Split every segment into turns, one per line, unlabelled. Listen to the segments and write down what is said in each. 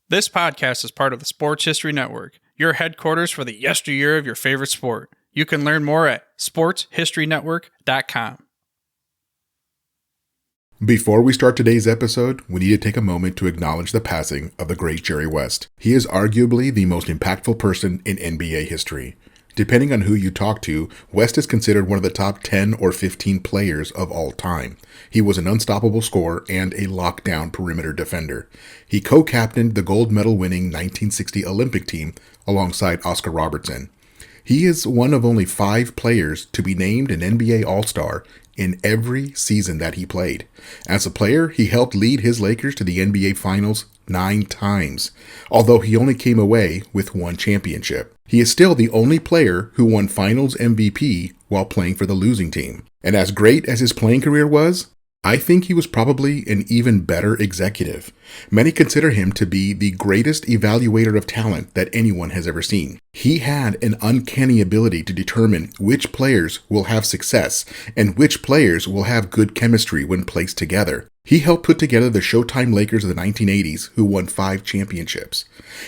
This podcast is part of the Sports History Network, your headquarters for the yesteryear of your favorite sport. You can learn more at sportshistorynetwork.com.
Before we start today's episode, we need to take a moment to acknowledge the passing of the great Jerry West. He is arguably the most impactful person in NBA history. Depending on who you talk to, West is considered one of the top 10 or 15 players of all time. He was an unstoppable scorer and a lockdown perimeter defender. He co-captained the gold medal winning 1960 Olympic team alongside Oscar Robertson. He is one of only 5 players to be named an NBA All-Star in every season that he played. As a player, he helped lead his Lakers to the NBA Finals 9 times, although he only came away with 1 championship. He is still the only player who won Finals MVP while playing for the losing team. And as great as his playing career was, I think he was probably an even better executive. Many consider him to be the greatest evaluator of talent that anyone has ever seen. He had an uncanny ability to determine which players will have success and which players will have good chemistry when placed together. He helped put together the Showtime Lakers of the 1980s, who won 5 championships.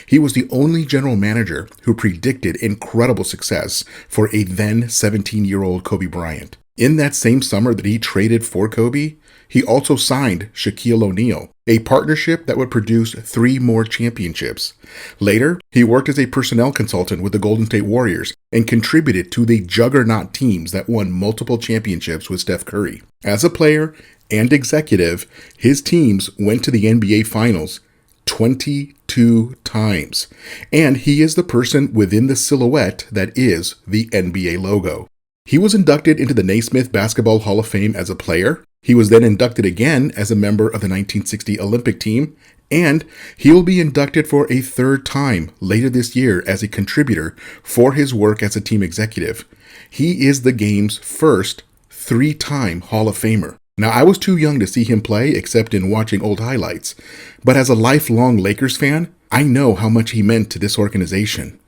He was the only general manager who predicted incredible success for a then 17-year-old Kobe Bryant. In that same summer that he traded for Kobe, he also signed Shaquille O'Neal, a partnership that would produce 3 more championships. Later, he worked as a personnel consultant with the Golden State Warriors and contributed to the juggernaut teams that won multiple championships with Steph Curry. As a player and executive, his teams went to the NBA Finals 22 times, and he is the person within the silhouette that is the NBA logo. He was inducted into the Naismith Basketball Hall of Fame as a player. He was then inducted again as a member of the 1960 Olympic team, and he will be inducted for a 3rd time later this year as a contributor for his work as a team executive. He is the game's first 3-time Hall of Famer. Now, I was too young to see him play except in watching old highlights, but as a lifelong Lakers fan, I know how much he meant to this organization,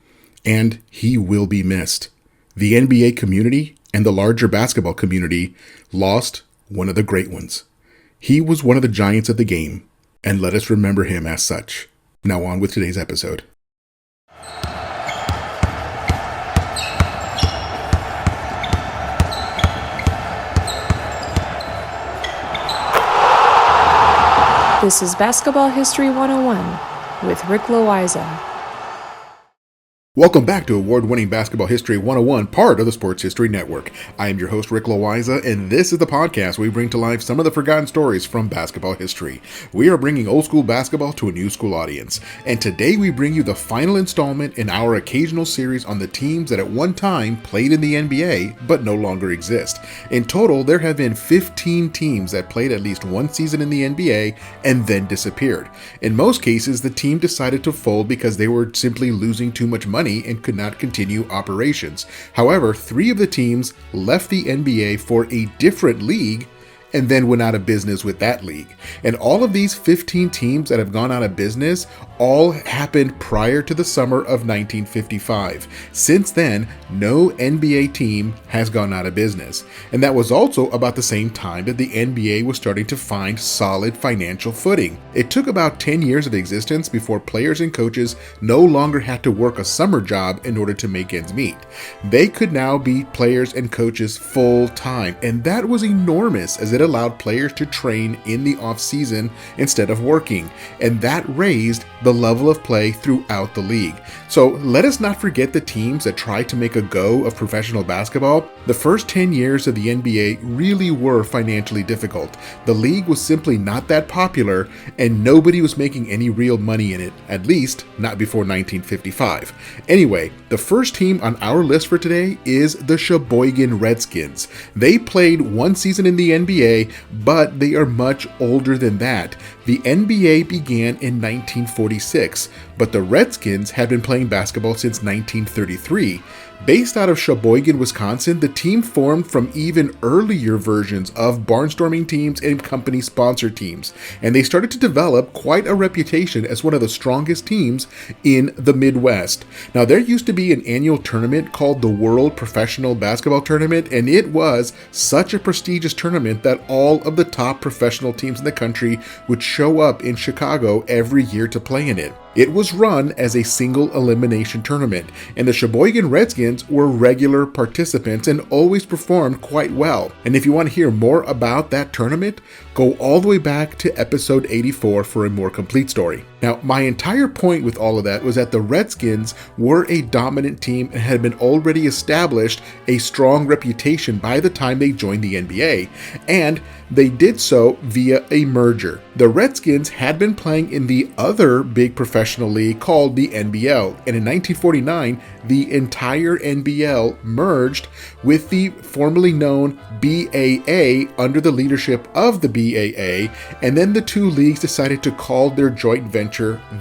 and he will be missed. The NBA community and the larger basketball community lost one of the great ones. He was one of the giants of the game, and let us remember him as such. Now on with today's episode.
This is Basketball History 101 with Rick Loayza.
Welcome back to Award-winning Basketball History 101, part of the Sports History Network. I am your host, Rick Loayza, and this is the podcast where we bring to life some of the forgotten stories from basketball history. We are bringing old school basketball to a new school audience, and today we bring you the final installment in our occasional series on the teams that at one time played in the NBA, but no longer exist. In total, there have been 15 teams that played at least one season in the NBA and then disappeared. In most cases, the team decided to fold because they were simply losing too much money and could not continue operations. However, 3 of the teams left the NBA for a different league and then went out of business with that league. And all of these 15 teams that have gone out of business all happened prior to the summer of 1955. Since then, no NBA team has gone out of business. And that was also about the same time that the NBA was starting to find solid financial footing. It took about 10 years of existence before players and coaches no longer had to work a summer job in order to make ends meet. They could now be players and coaches full time, and that was enormous as it allowed players to train in the off season instead of working, and that raised the level of play throughout the league. So let us not forget the teams that tried to make a go of professional basketball. The first 10 years of the NBA really were financially difficult. The league was simply not that popular, and nobody was making any real money in it, at least not before 1955. Anyway, the first team on our list for today is the Sheboygan Redskins. They played 1 season in the NBA, but they are much older than that. The NBA began in 1946, but the Redskins had been playing basketball since 1933. Based out of Sheboygan, Wisconsin, the team formed from even earlier versions of barnstorming teams and company-sponsored teams, and they started to develop quite a reputation as one of the strongest teams in the Midwest. Now, there used to be an annual tournament called the World Professional Basketball Tournament, and it was such a prestigious tournament that all of the top professional teams in the country would show up in Chicago every year to play in it. It was run as a single elimination tournament, and the Sheboygan Redskins were regular participants and always performed quite well. And if you want to hear more about that tournament, go all the way back to episode 84 for a more complete story. Now, my entire point with all of that was that the Redskins were a dominant team and had been already established a strong reputation by the time they joined the NBA, and they did so via a merger. The Redskins had been playing in the other big professional league called the NBL, and in 1949, the entire NBL merged with the formerly known BAA under the leadership of the BAA, and then the two leagues decided to call their joint venture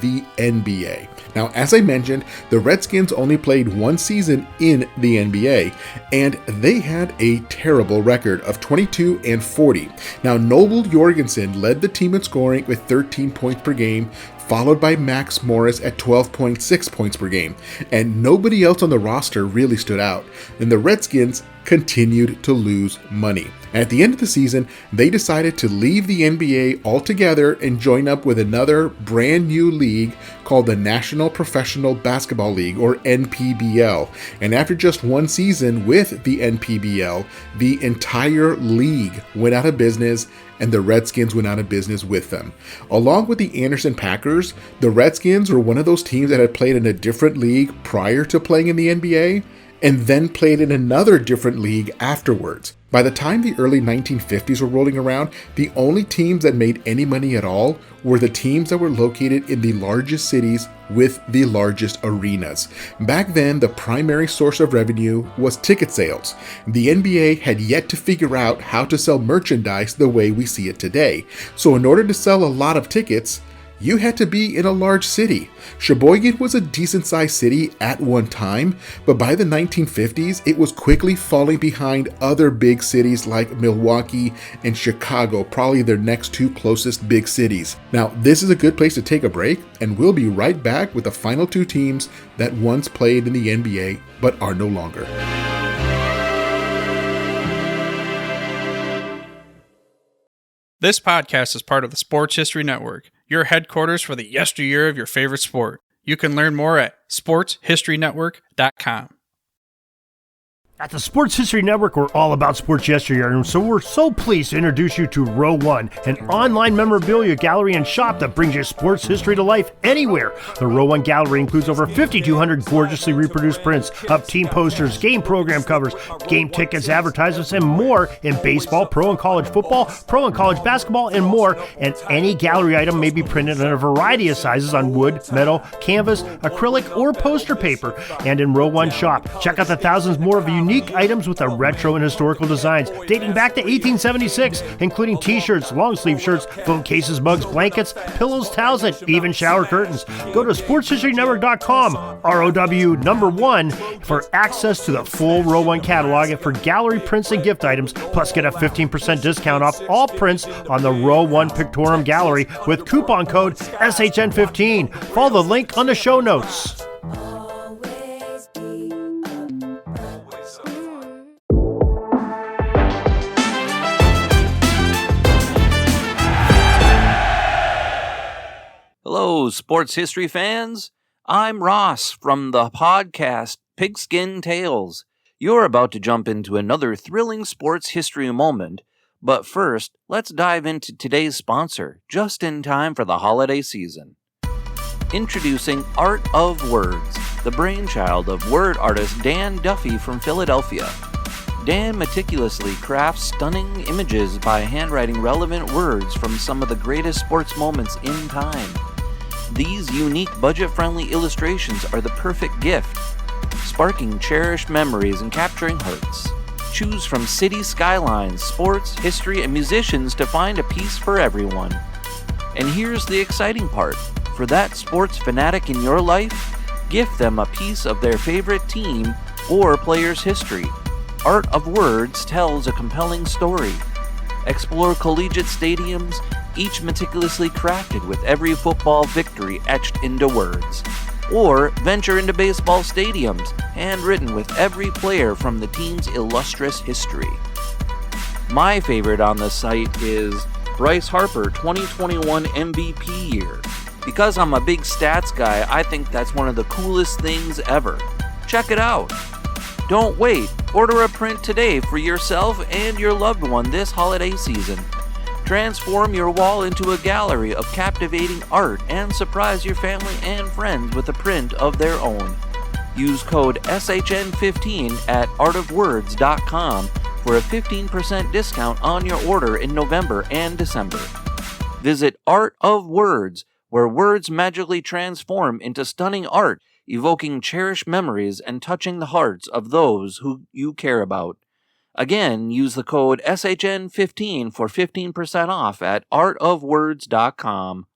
the NBA. Now, as I mentioned, the Redskins only played one season in the NBA, and they had a terrible record of 22-40. Now, Noble Jorgensen led the team in scoring with 13 points per game, followed by Max Morris at 12.6 points per game, and nobody else on the roster really stood out, and the Redskins continued to lose money. At the end of the season, they decided to leave the NBA altogether and join up with another brand new league called the National Professional Basketball League, or NPBL. And after just one season with the NPBL, the entire league went out of business, and the Redskins went out of business with them. Along with the Anderson Packers, the Redskins were one of those teams that had played in a different league prior to playing in the NBA, and then played in another different league afterwards. By the time the early 1950s were rolling around, the only teams that made any money at all were the teams that were located in the largest cities with the largest arenas. Back then, the primary source of revenue was ticket sales. The NBA had yet to figure out how to sell merchandise the way we see it today. So in order to sell a lot of tickets, you had to be in a large city. Sheboygan was a decent-sized city at one time, but by the 1950s, it was quickly falling behind other big cities like Milwaukee and Chicago, probably their next two closest big cities. Now, this is a good place to take a break, and we'll be right back with the final two teams that once played in the NBA, but are no longer.
This podcast is part of the Sports History Network, your headquarters for the yesteryear of your favorite sport. You can learn more at sportshistorynetwork.com.
At the Sports History Network, we're all about sports yesteryear, and so we're so pleased to introduce you to Row One, an online memorabilia gallery and shop that brings you sports history to life anywhere. The Row One gallery includes over 5,200 gorgeously reproduced prints of team posters, game program covers, game tickets, advertisements, and more in baseball, pro and college football, pro and college basketball, and more. And any gallery item may be printed in a variety of sizes on wood, metal, canvas, acrylic, or poster paper. And in Row One shop, check out the thousands more of unique items with the retro and historical designs dating back to 1876, including t-shirts, long sleeve shirts, phone cases, mugs, blankets, pillows, towels, and even shower curtains. Go to sportshistorynetwork.com, ROW1, for access to the full Row One catalog and for gallery prints and gift items, plus get a 15% discount off all prints on the Row One Pictorium Gallery with coupon code SHN15. Follow the link on the show notes.
Hello, sports history fans. I'm Ross from the podcast Pigskin Tales. You're about to jump into another thrilling sports history moment, but first, let's dive into today's sponsor, just in time for the holiday season. Introducing Art of Words, the brainchild of word artist Dan Duffy from Philadelphia. Dan meticulously crafts stunning images by handwriting relevant words from some of the greatest sports moments in time. These unique, budget-friendly illustrations are the perfect gift, sparking cherished memories and capturing hearts. Choose from city skylines, sports, history, and musicians to find a piece for everyone. And here's the exciting part. For that sports fanatic in your life, gift them a piece of their favorite team or player's history. Art of Words tells a compelling story. Explore collegiate stadiums, each meticulously crafted with every football victory etched into words. Or venture into baseball stadiums, handwritten with every player from the team's illustrious history. My favorite on the site is Bryce Harper 2021 MVP year. Because I'm a big stats guy, I think that's one of the coolest things ever. Check it out. Don't wait. Order a print today for yourself and your loved one this holiday season. Transform your wall into a gallery of captivating art and surprise your family and friends with a print of their own. Use code SHN15 at artofwords.com for a 15% discount on your order in November and December. Visit Art of Words, where words magically transform into stunning art, evoking cherished memories and touching the hearts of those who you care about. Again, use the code SHN15 for 15% off at artofwords.com.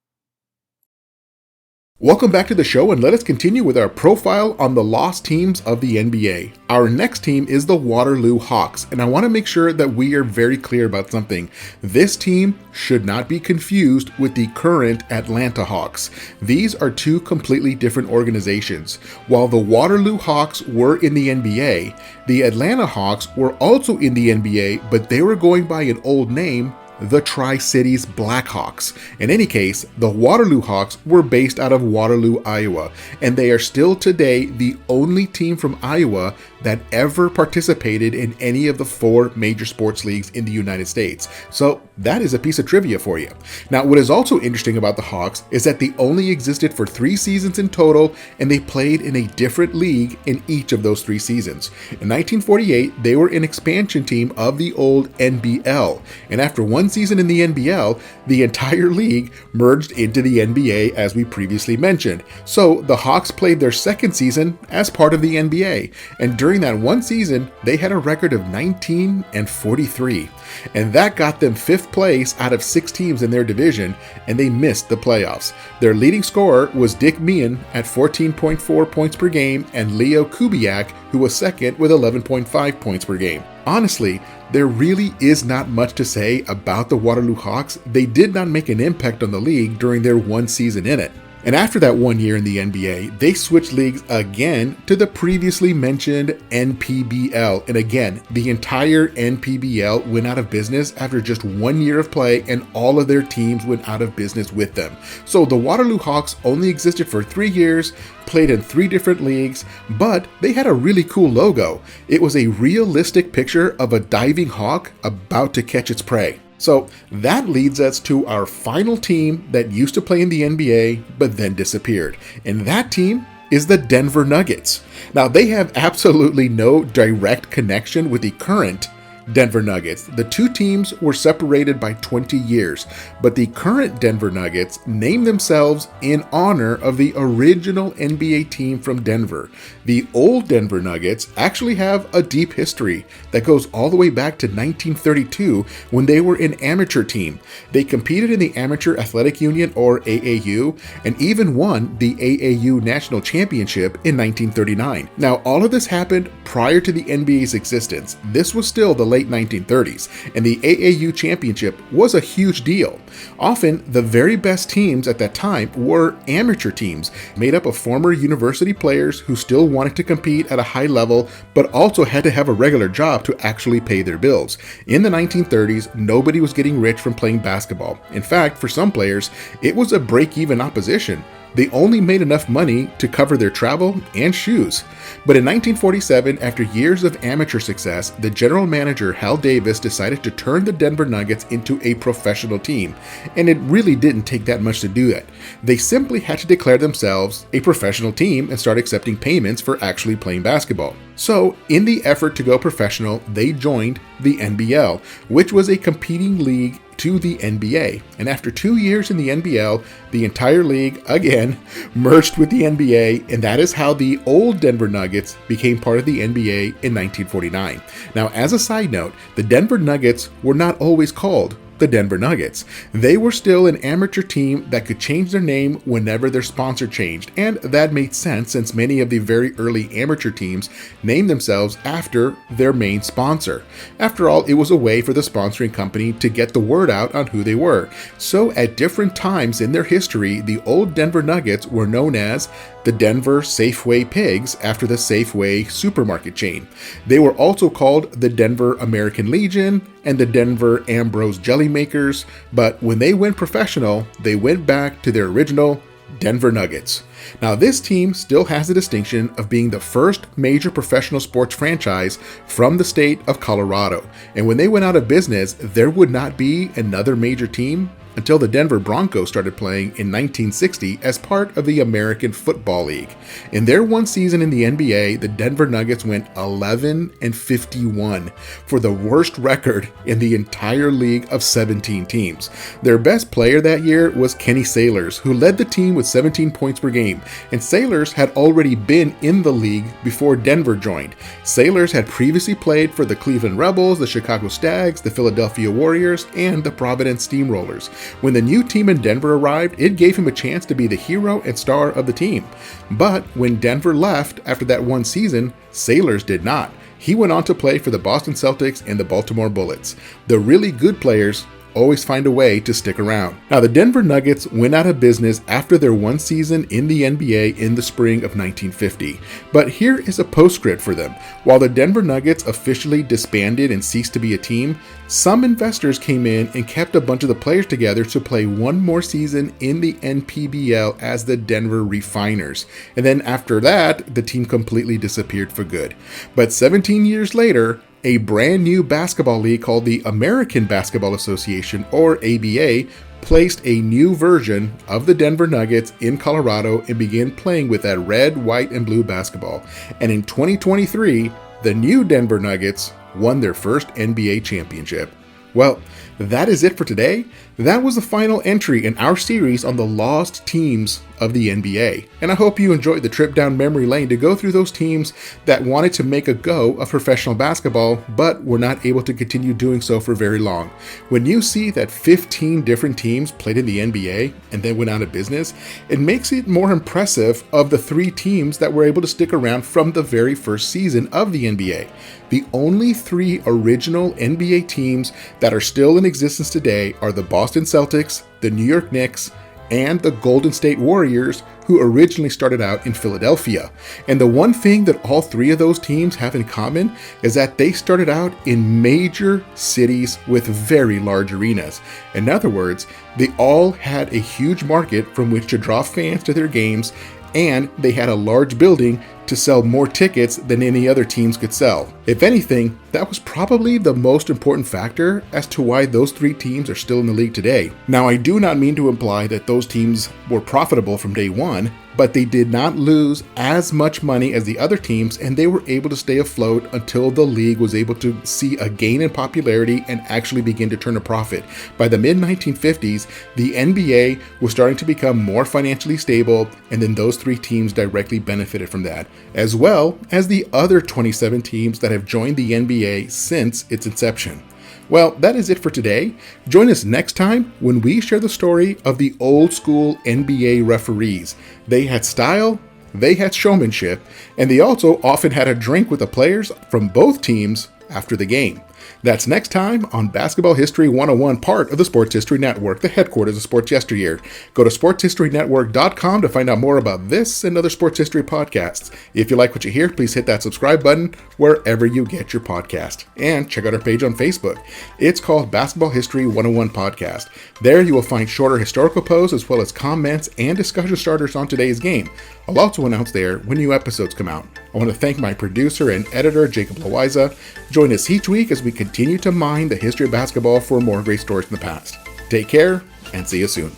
Welcome back to the show, and let us continue with our profile on the lost teams of the NBA. Our next team is the Waterloo Hawks, and I want to make sure that we are very clear about something. This team should not be confused with the current Atlanta Hawks. These are two completely different organizations. While the Waterloo Hawks were in the NBA, the Atlanta Hawks were also in the NBA, but they were going by an old name, the Tri-Cities Blackhawks. In any case, the Waterloo Hawks were based out of Waterloo, Iowa, and they are still today the only team from Iowa that ever participated in any of the 4 major sports leagues in the United States. So that is a piece of trivia for you. Now, what is also interesting about the Hawks is that they only existed for 3 seasons in total, and they played in a different league in each of those 3 seasons. In 1948, they were an expansion team of the old NBL, and after 1 season in the NBL, the entire league merged into the NBA, as we previously mentioned. So the Hawks played their 2nd season as part of the NBA, and during that 1 season, they had a record of 19-43, and that got them 5th place out of 6 teams in their division, and they missed the playoffs. Their leading scorer was Dick Meehan at 14.4 points per game, and Leo Kubiak, who was 2nd with 11.5 points per game. Honestly, there really is not much to say about the Waterloo Hawks. They did not make an impact on the league during their 1 season in it. And after that 1 year in the NBA, they switched leagues again to the previously mentioned NPBL. And again, the entire NPBL went out of business after just 1 year of play, and all of their teams went out of business with them. So the Waterloo Hawks only existed for 3 years, played in 3 different leagues, but they had a really cool logo. It was a realistic picture of a diving hawk about to catch its prey. So that leads us to our final team that used to play in the NBA but then disappeared. And that team is the Denver Nuggets. Now, they have absolutely no direct connection with the current Denver Nuggets. The 2 teams were separated by 20 years, but the current Denver Nuggets named themselves in honor of the original NBA team from Denver. The old Denver Nuggets actually have a deep history that goes all the way back to 1932 when they were an amateur team. They competed in the Amateur Athletic Union, or AAU, and even won the AAU National Championship in 1939. Now, all of this happened prior to the NBA's existence. This was still the late 1930s, and the AAU championship was a huge deal. Often, the very best teams at that time were amateur teams, made up of former university players who still wanted to compete at a high level, but also had to have a regular job to actually pay their bills. In the 1930s, nobody was getting rich from playing basketball. In fact, for some players, it was a break-even opposition. They only made enough money to cover their travel and shoes. But in 1947, after years of amateur success, the general manager, Hal Davis, decided to turn the Denver Nuggets into a professional team. And it really didn't take that much to do that. They simply had to declare themselves a professional team and start accepting payments for actually playing basketball. So, in the effort to go professional, they joined the NBL, which was a competing league to the NBA. And after 2 years in the NBL, the entire league, again, merged with the NBA, and that is how the old Denver Nuggets became part of the NBA in 1949. Now, as a side note, the Denver Nuggets were not always called the Denver Nuggets. They were still an amateur team that could change their name whenever their sponsor changed, and that made sense since many of the very early amateur teams named themselves after their main sponsor. After all, it was a way for the sponsoring company to get the word out on who they were. So at different times in their history, the old Denver Nuggets were known as the Denver Safeway Pigs, after the Safeway supermarket chain. They were also called the Denver American Legion and the Denver Ambrose Jelly Makers, but when they went professional, they went back to their original Denver Nuggets. Now, this team still has the distinction of being the first major professional sports franchise from the state of Colorado. And when they went out of business, there would not be another major team until the Denver Broncos started playing in 1960 as part of the American Football League. In their one season in the NBA, the Denver Nuggets went 11-51 for the worst record in the entire league of 17 teams. Their best player that year was Kenny Sailors, who led the team with 17 points per game, and Sailors had already been in the league before Denver joined. Sailors had previously played for the Cleveland Rebels, the Chicago Stags, the Philadelphia Warriors, and the Providence Steamrollers. When the new team in Denver arrived, it gave him a chance to be the hero and star of the team. But when Denver left after that one season, Sailors did not. He went on to play for the Boston Celtics and the Baltimore Bullets. The really good players always find a way to stick around. Now, the Denver Nuggets went out of business after their one season in the NBA in the spring of 1950. But here is a postscript for them. While the Denver Nuggets officially disbanded and ceased to be a team, some investors came in and kept a bunch of the players together to play one more season in the NPBL as the Denver Refiners. And then after that, the team completely disappeared for good. But 17 years later, a brand new basketball league called the American Basketball Association, or ABA, placed a new version of the Denver Nuggets in Colorado and began playing with that red, white, and blue basketball. And in 2023, the new Denver Nuggets won their first NBA championship. Well, that is it for today. That was the final entry in our series on the lost teams of the NBA. And I hope you enjoyed the trip down memory lane to go through those teams that wanted to make a go of professional basketball, but were not able to continue doing so for very long. When you see that 15 different teams played in the NBA and then went out of business, it makes it more impressive of the 3 teams that were able to stick around from the very first season of the NBA. The only 3 original NBA teams that are still in existence today are the Boston Celtics, the New York Knicks, and the Golden State Warriors, who originally started out in Philadelphia. And the one thing that all 3 of those teams have in common is that they started out in major cities with very large arenas. In other words, they all had a huge market from which to draw fans to their games, and they had a large building to sell more tickets than any other teams could sell. If anything, that was probably the most important factor as to why those 3 teams are still in the league today. Now, I do not mean to imply that those teams were profitable from day one, but they did not lose as much money as the other teams, and they were able to stay afloat until the league was able to see a gain in popularity and actually begin to turn a profit. By the mid-1950s, the NBA was starting to become more financially stable, and then those 3 teams directly benefited from that, as well as the other 27 teams that have joined the NBA since its inception. Well, that is it for today. Join us next time when we share the story of the old school NBA referees. They had style, they had showmanship, and they also often had a drink with the players from both teams after the game. That's next time on Basketball History 101, part of the Sports History Network, the headquarters of Sports Yesteryear. Go to sportshistorynetwork.com to find out more about this and other sports history podcasts. If you like what you hear, please hit that subscribe button wherever you get your podcast. And check out our page on Facebook. It's called Basketball History 101 Podcast. There you will find shorter historical posts as well as comments and discussion starters on today's game. I'll also announce there when new episodes come out. I want to thank my producer and editor, Jacob Loayza. Join us each week as we continue to mine the history of basketball for more great stories from the past. Take care and see you soon.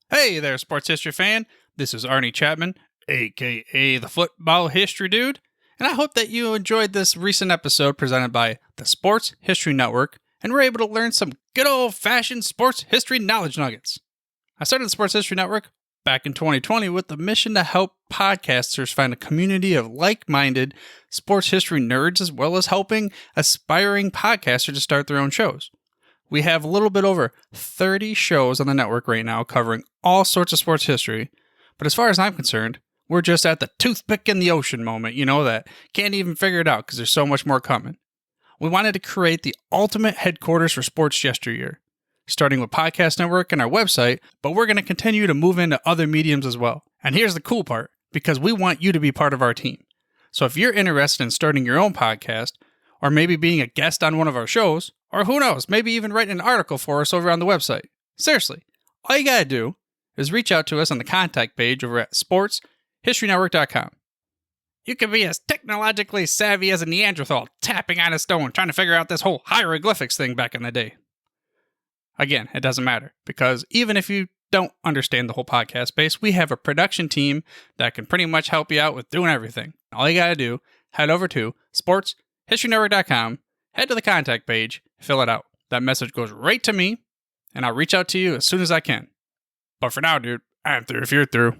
Hey there, sports history fan. This is Arnie Chapman, aka the Football History Dude, and I hope that you enjoyed this recent episode presented by the Sports History Network and were able to learn some good old-fashioned sports history knowledge nuggets. I started the Sports History Network back in 2020 with the mission to help podcasters find a community of like-minded sports history nerds, as well as helping aspiring podcasters to start their own shows. We have a little bit over 30 shows on the network right now covering all sorts of sports history, but as far as I'm concerned, we're just at the toothpick in the ocean moment, that can't even figure it out because there's so much more coming. We wanted to create the ultimate headquarters for sports yesteryear, starting with Podcast Network and our website, but we're going to continue to move into other mediums as well. And here's the cool part, because we want you to be part of our team. So if you're interested in starting your own podcast, or maybe being a guest on one of our shows, or who knows, maybe even writing an article for us over on the website, seriously, all you gotta do is reach out to us on the contact page over at sportshistorynetwork.com. You can be as technologically savvy as a Neanderthal tapping on a stone trying to figure out this whole hieroglyphics thing back in the day. Again, it doesn't matter, because even if you don't understand the whole podcast space, we have a production team that can pretty much help you out with doing everything. All you gotta do, head over to sportshistorynetwork.com, head to the contact page, fill it out. That message goes right to me, and I'll reach out to you as soon as I can. But for now, dude, I'm through if you're through.